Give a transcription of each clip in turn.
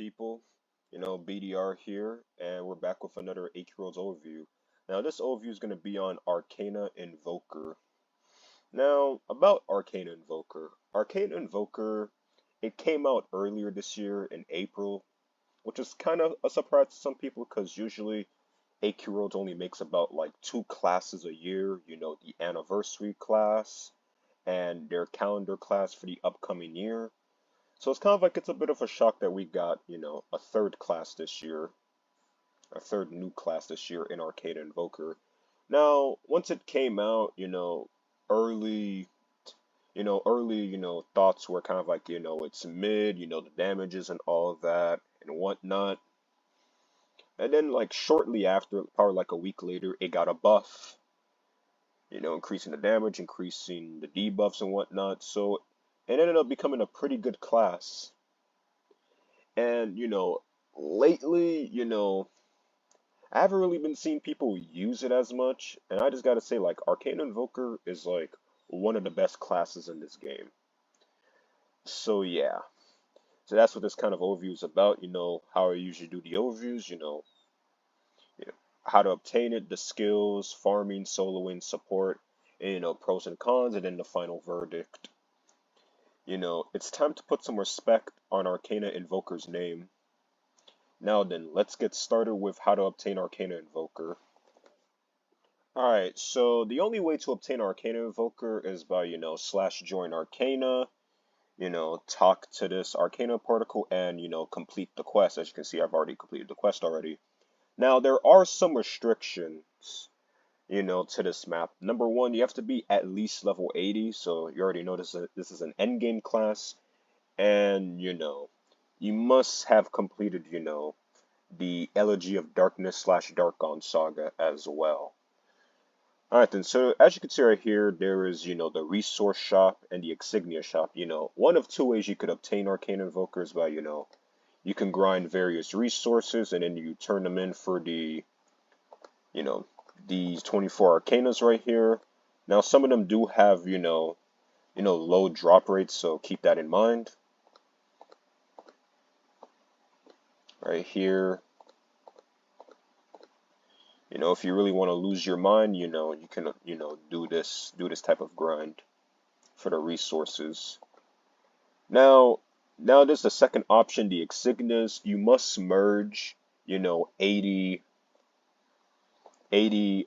people? BDR here, and we're back with another AQW's overview. Now, this overview is going to be on Arcana Invoker. Now, about Arcana Invoker. Arcana Invoker, it came out earlier this year in April, which is kind of a surprise to some people because usually AQWorlds only makes about like 2 classes a year, the anniversary class and their calendar class for the upcoming year. So it's kind of like it's a bit of a shock that we got, a third class this year, a third new class this year in Arcana Invoker. Now, once it came out, early, thoughts were kind of like, it's mid, the damages and all of that and whatnot. And then like shortly after, probably like a week later, it got a buff, increasing the damage, increasing the debuffs and whatnot. So it ended up becoming a pretty good class. And, lately, I haven't really been seeing people use it as much. And I just gotta say, like, Arcane Invoker is, like, one of the best classes in this game. So, yeah. So that's what this kind of overview is about, how I usually do the overviews, how to obtain it, the skills, farming, soloing, support, and, pros and cons, and then the final verdict. It's time to put some respect on Arcana Invoker's name. Now then, let's get started with how to obtain Arcana Invoker. Alright, so the only way to obtain Arcana Invoker is by, /join Arcana, talk to this Arcana particle and, complete the quest. As you can see, I've already completed the quest already. Now, there are some restrictions, to this map. Number one, you have to be at least level 80, so you already know this is an endgame class, and, you must have completed, the Elegy of Darkness / Darkon Saga as well. Alright then, so as you can see right here, there is, the resource shop and the insignia shop. One of two ways you could obtain Arcane Invokers by, you can grind various resources and then you turn them in for the, these 24 Arcanas right here. Now, some of them do have, low drop rates, so keep that in mind. Right here. If you really want to lose your mind, you can, do this type of grind for the resources. Now there's the second option, the insignias. You must merge, 80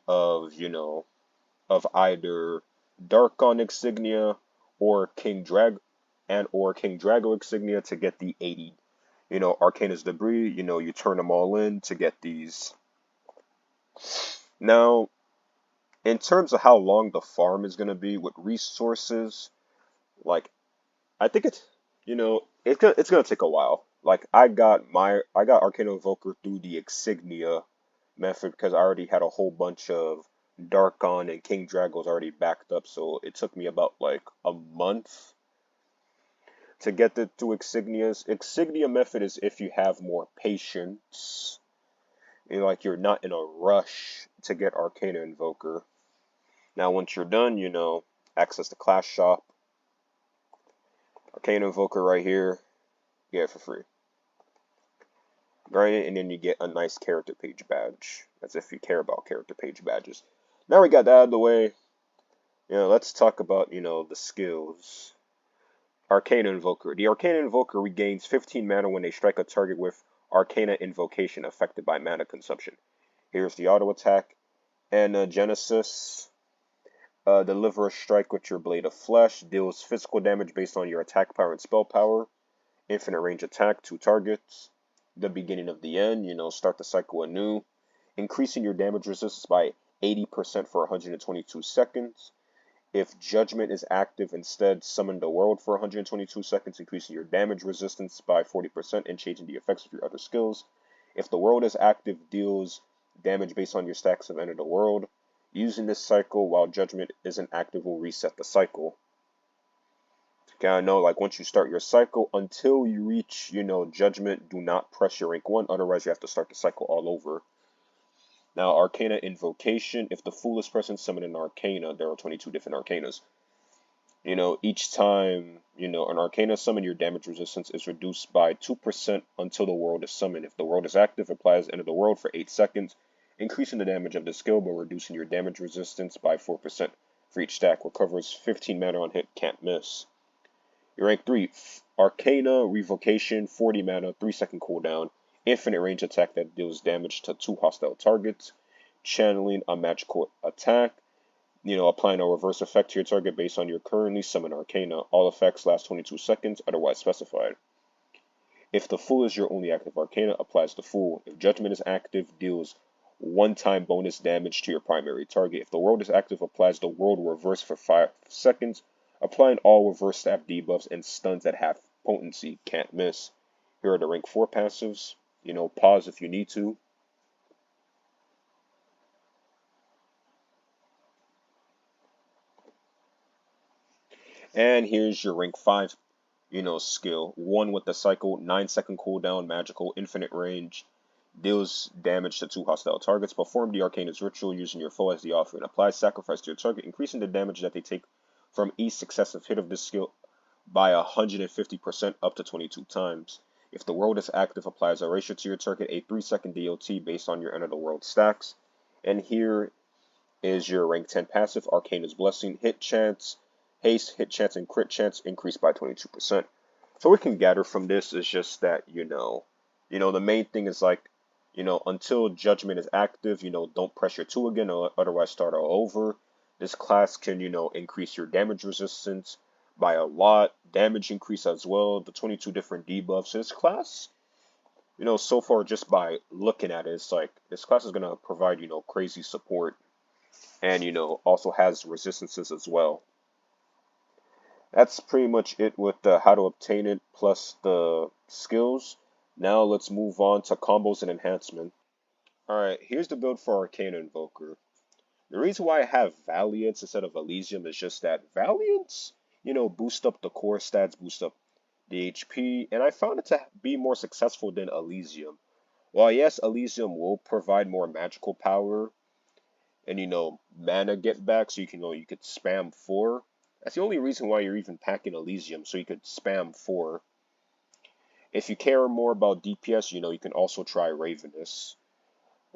of, of either Darkon insignia or King Drago insignia to get the 80, Arcana's debris. You turn them all in to get these. Now, in terms of how long the farm is going to be with resources, like, I think it's going to take a while. Like, I got Arcana Invoker through the insignia method because I already had a whole bunch of Darkon and King Dragos already backed up, so it took me about like a month to get the two insignias. Insignia method is if you have more patience. Like you're not in a rush to get Arcana Invoker. Now, once you're done, access the class shop. Arcana Invoker right here, get it for free. Grind it, and then you get a nice character page badge. That's if you care about character page badges. Now we got that out of the way. Let's talk about, the skills. Arcana Invoker. The Arcana Invoker regains 15 mana when they strike a target with Arcana Invocation affected by mana consumption. Here's the auto attack. And Genesis. Deliver a strike with your Blade of Flesh. Deals physical damage based on your attack power and spell power. Infinite range attack, 2 targets. The beginning of the end. Start the cycle anew. Increasing your damage resistance by 80% for 122 seconds. If Judgment is active, instead summon the world for 122 seconds, increasing your damage resistance by 40% and changing the effects of your other skills. If the world is active, deals damage based on your stacks of Enter the World. Using this cycle while Judgment isn't active will reset the cycle. Okay, know, like once you start your cycle, until you reach, Judgment, do not press your rank 1, otherwise you have to start the cycle all over. Now, Arcana Invocation. If the Fool is present, summon an Arcana. There are 22 different Arcanas. Each time, an Arcana summon, your damage resistance is reduced by 2% until the world is summoned. If the world is active, applies End of the World for 8 seconds, increasing the damage of the skill but reducing your damage resistance by 4% for each stack. Recovers 15 mana on hit, can't miss. Your rank 3, Arcana Revocation, 40 mana, 3-second cooldown, infinite range attack that deals damage to 2 hostile targets, channeling a magical attack, applying a reverse effect to your target based on your currently summoned Arcana. All effects last 22 seconds, otherwise specified. If the Fool is your only active Arcana, applies the Fool. If Judgment is active, deals one-time bonus damage to your primary target. If the World is active, applies the World Reverse for 5 seconds, applying all reverse staff debuffs and stuns at half potency, can't miss. Here are the rank 4 passives. Pause if you need to. And here's your rank 5, skill. 1 with the cycle, 9-second cooldown, magical, infinite range, deals damage to 2 hostile targets. Perform the Arcana's ritual using your foe as the offering. Apply sacrifice to your target, increasing the damage that they take from each successive hit of this skill by 150% up to 22 times. If the world is active, applies a ratio to your target, a 3-second DOT based on your End of the World stacks. And here is your rank 10 passive, Arcana's Blessing. Hit chance, haste, hit chance, and crit chance increased by 22%. So what we can gather from this is just that, the main thing is like, until Judgment is active, don't press your 2 again, or otherwise start all over. This class can, increase your damage resistance by a lot, damage increase as well, the 22 different debuffs. This class, so far just by looking at it, it's like, this class is going to provide, crazy support, and, also has resistances as well. That's pretty much it with how to obtain it plus the skills. Now let's move on to combos and enhancement. Alright, here's the build for Arcana Invoker. The reason why I have Valiance instead of Elysium is just that Valiance, boost up the core stats, boost up the HP, and I found it to be more successful than Elysium. While yes, Elysium will provide more magical power and mana get back, so you could spam 4. That's the only reason why you're even packing Elysium, so you could spam 4. If you care more about DPS, you can also try Ravenous.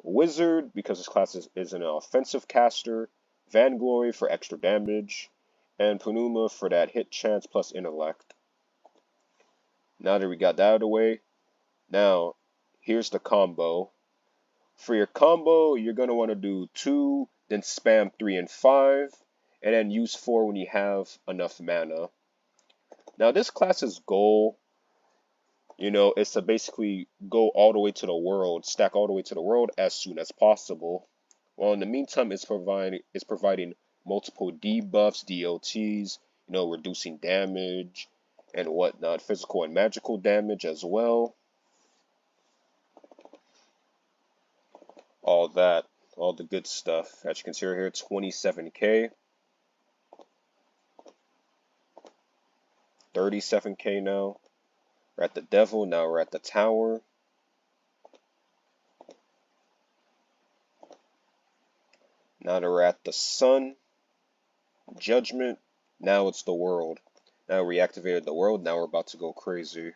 Wizard, because this class is an offensive caster. Vanglory for extra damage. And Pneuma for that hit chance plus intellect. Now that we got that out of the way, now here's the combo. For your combo, you're going to want to do 2, then spam 3 and 5, and then use 4 when you have enough mana. Now this class's goal, is to basically go all the way to the world, stack all the way to the world as soon as possible. While in the meantime, it's providing multiple debuffs, DOTs, reducing damage and whatnot, physical and magical damage as well. All that, all the good stuff. As you can see right here, 27k, 37k now. We're at the Devil, now we're at the Tower. Now that we're at the Sun, Judgment, now it's the World. Now we reactivated the World, now we're about to go crazy.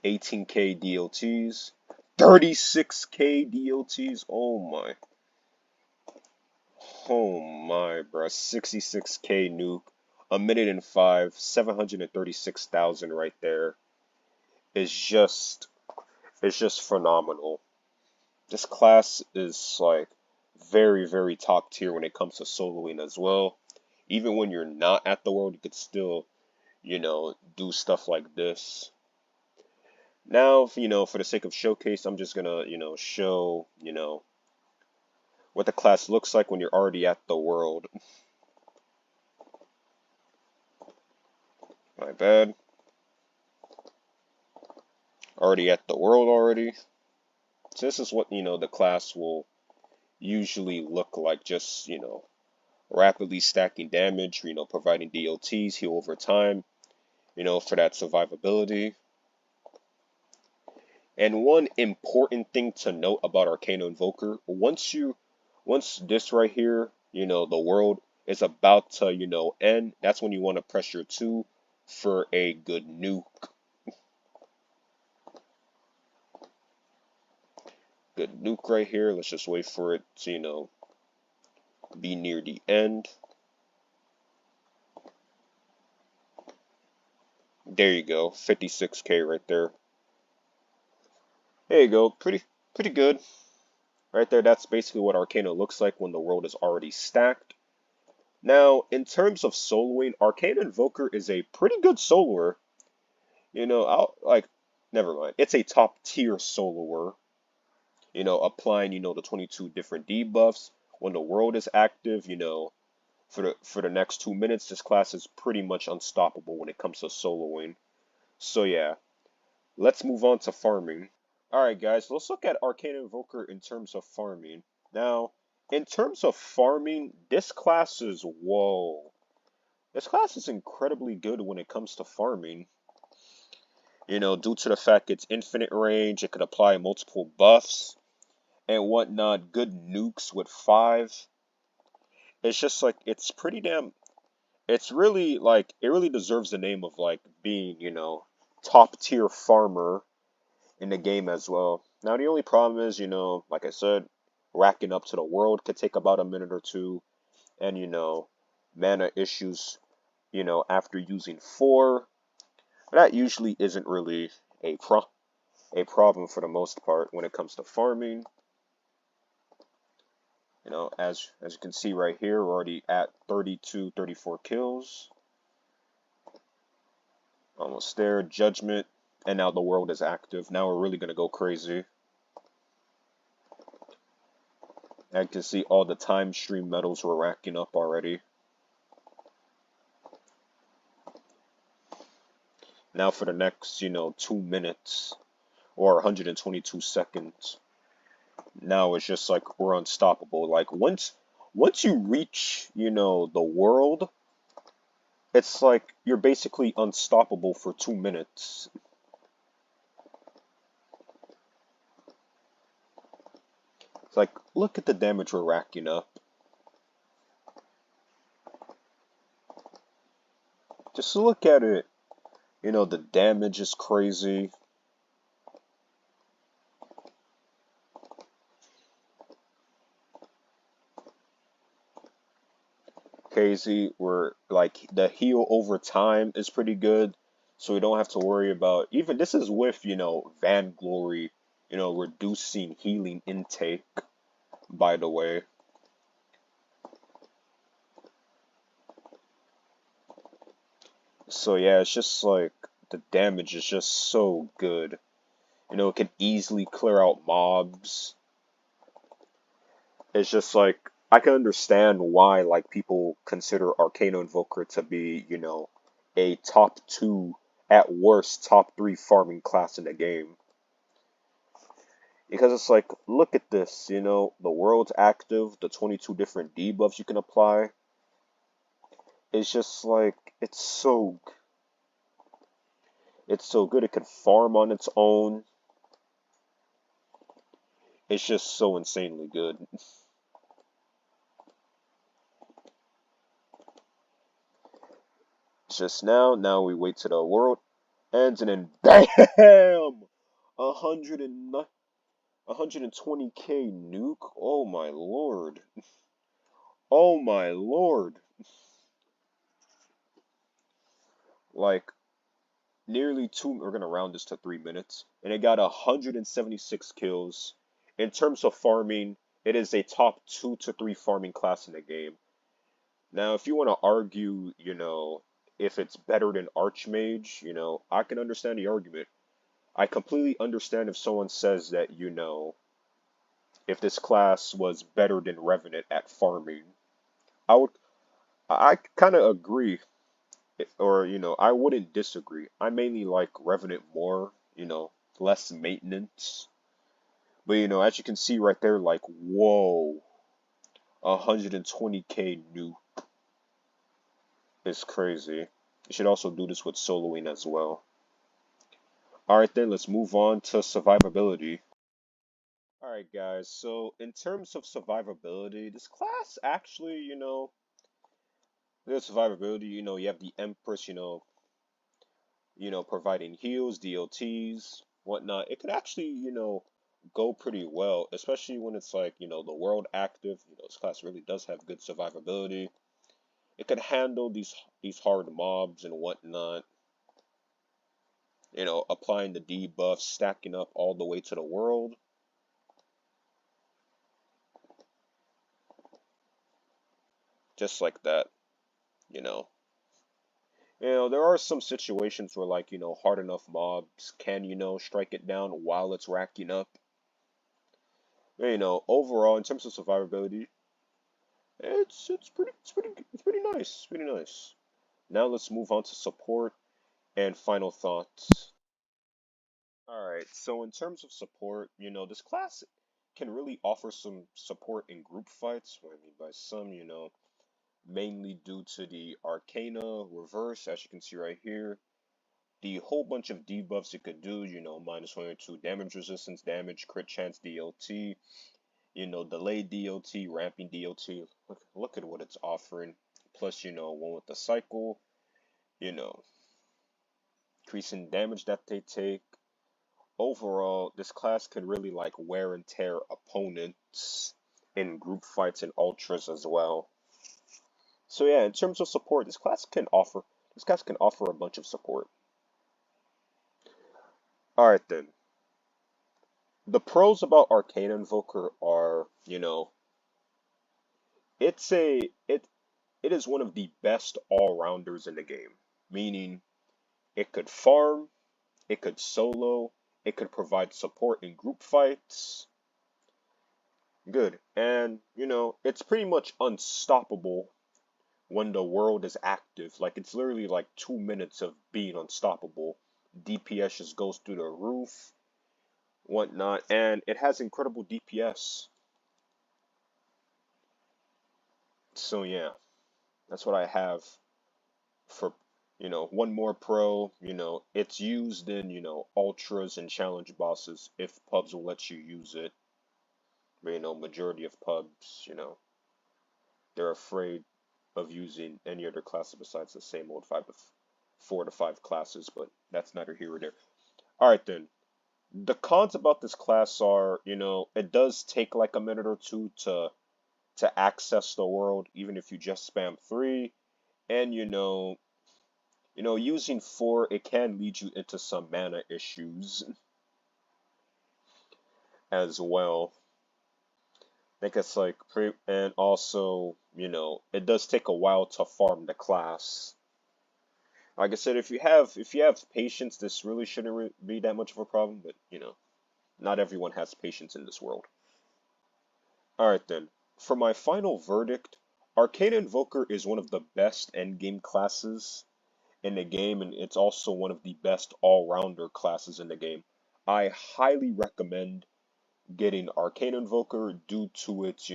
18k DOTs, 36k DOTs, oh my, bro, 66k nuke. A minute and 5, 736,000 right there. It's just phenomenal. This class is like very, very top tier when it comes to soloing as well. Even when you're not at the world, you could still, do stuff like this. Now, for the sake of showcase, I'm just gonna, show, what the class looks like when you're already at the world. My bad. Already at the world already. So this is what, the class will usually look like. Just, rapidly stacking damage, providing DOTs, heal over time, for that survivability. And one important thing to note about Arcana Invoker, once this right here, the world is about to, end, that's when you want to press your 2 for a good nuke. Good nuke right here. Let's just wait for it to, be near the end. There you go, 56k right there. There you go, pretty good. Right there, that's basically what Arcana looks like when the world is already stacked. Now, in terms of soloing, Arcana Invoker is a pretty good soloer. Never mind. It's a top tier soloer. Applying, the 22 different debuffs when the world is active, for the next 2 minutes, this class is pretty much unstoppable when it comes to soloing. So yeah, let's move on to farming. Alright guys, let's look at Arcana Invoker in terms of farming. Now, in terms of farming, this class is, whoa. This class is incredibly good when it comes to farming. Due to the fact it's infinite range, it could apply multiple buffs and whatnot, good nukes with 5. It's just like, it's pretty damn, it's really like, it really deserves the name of like being, top tier farmer in the game as well. Now the only problem is, like I said, racking up to the world could take about a minute or two, and mana issues, after using 4. That usually isn't really a problem for the most part when it comes to farming. As you can see right here, we're already at 32, 34 kills. Almost there. Judgment. And now the world is active. Now we're really going to go crazy. I can see all the time stream medals we're racking up already. Now for the next, 2 minutes or 122 seconds. Now it's just like we're unstoppable. Like once you reach, the world, it's like you're basically unstoppable for 2 minutes. It's like, look at the damage we're racking up. Just look at it. The damage is crazy. Crazy. We're like, the heal over time is pretty good. So we don't have to worry about, even this is with, Vanglory, reducing healing intake, by the way. So yeah, it's just like, the damage is just so good. It can easily clear out mobs. It's just like, I can understand why, like, people consider Arcana Invoker to be, a top 2, at worst, top 3 farming class in the game. Because it's like, look at this, the world's active, the 22 different debuffs you can apply. It's just like, it's so good. It can farm on its own. It's just so insanely good. Just now we wait till the world ends, and then BAM! 120k nuke? Oh my lord. Oh my lord. Like, nearly 2, we're gonna round this to 3 minutes, and it got 176 kills. In terms of farming, it is a top 2 to 3 farming class in the game. Now, if you want to argue, if it's better than Archmage, I can understand the argument. I completely understand if someone says that, if this class was better than Revenant at farming. I kind of agree, or, I wouldn't disagree. I mainly like Revenant more, less maintenance. But, as you can see right there, like, whoa, 120k nuke is crazy. You should also do this with soloing as well. Alright then, let's move on to survivability. Alright guys, so in terms of survivability, this class actually, There's survivability, you have the Empress, providing heals, DLTs, whatnot. It could actually, go pretty well, especially when it's like, the world active. This class really does have good survivability. It could handle these hard mobs and whatnot. Applying the debuffs, stacking up all the way to the world. Just like that, you know. There are some situations where like, hard enough mobs can, strike it down while it's racking up. Overall in terms of survivability, it's pretty nice. It's pretty nice. Now let's move on to support and final thoughts. Alright, so in terms of support, this class can really offer some support in group fights. What I mean by some, mainly due to the Arcana reverse, as you can see right here. The whole bunch of debuffs it could do, minus 1 or 2 damage resistance, damage, crit chance DLT, delayed DLT, ramping DLT. Look at what it's offering. Plus, one with the cycle, increasing damage that they take. Overall, this class can really like wear and tear opponents in group fights and ultras as well. So yeah, in terms of support, this class can offer a bunch of support. Alright then. The pros about Arcana Invoker are, it is one of the best all-rounders in the game. Meaning it could farm, it could solo, it could provide support in group fights. Good. And, it's pretty much unstoppable when the world is active. Like, it's literally like 2 minutes of being unstoppable. DPS just goes through the roof, whatnot, and it has incredible DPS. So yeah, that's what I have for, one more pro. It's used in, ultras and challenge bosses if pubs will let you use it. But, majority of pubs, they're afraid of using any other classes besides the same old 4 to 5 classes, but that's neither here or there. Alright then. The cons about this class are, it does take like a minute or two to access the world, even if you just spam 3. And using 4, it can lead you into some mana issues as well. I think it's like and also, it does take a while to farm the class. Like I said, if you have patience, this really shouldn't be that much of a problem, but not everyone has patience in this world. Alright then, for my final verdict, Arcana Invoker is one of the best endgame classes in the game, and it's also one of the best all-rounder classes in the game. I highly recommend getting Arcana Invoker due to its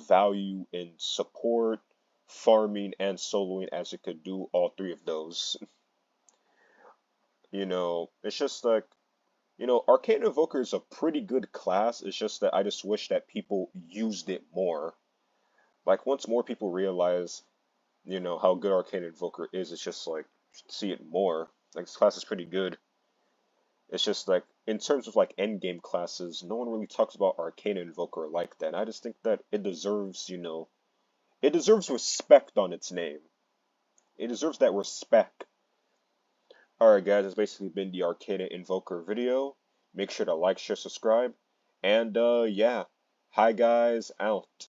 value in support, farming, and soloing, as it could do all 3 of those. It's just like, Arcana Invoker is a pretty good class. It's just that I just wish that people used it more. Like, once more people realize, how good Arcana Invoker is, it's just like, see it more. Like, this class is pretty good. It's just like, in terms of like endgame classes, no one really talks about Arcana Invoker like that. And I just think that it deserves, it deserves respect on its name. It deserves that respect. Alright guys, that's basically been the Arcana Invoker video. Make sure to like, share, subscribe. And yeah, hi guys, out.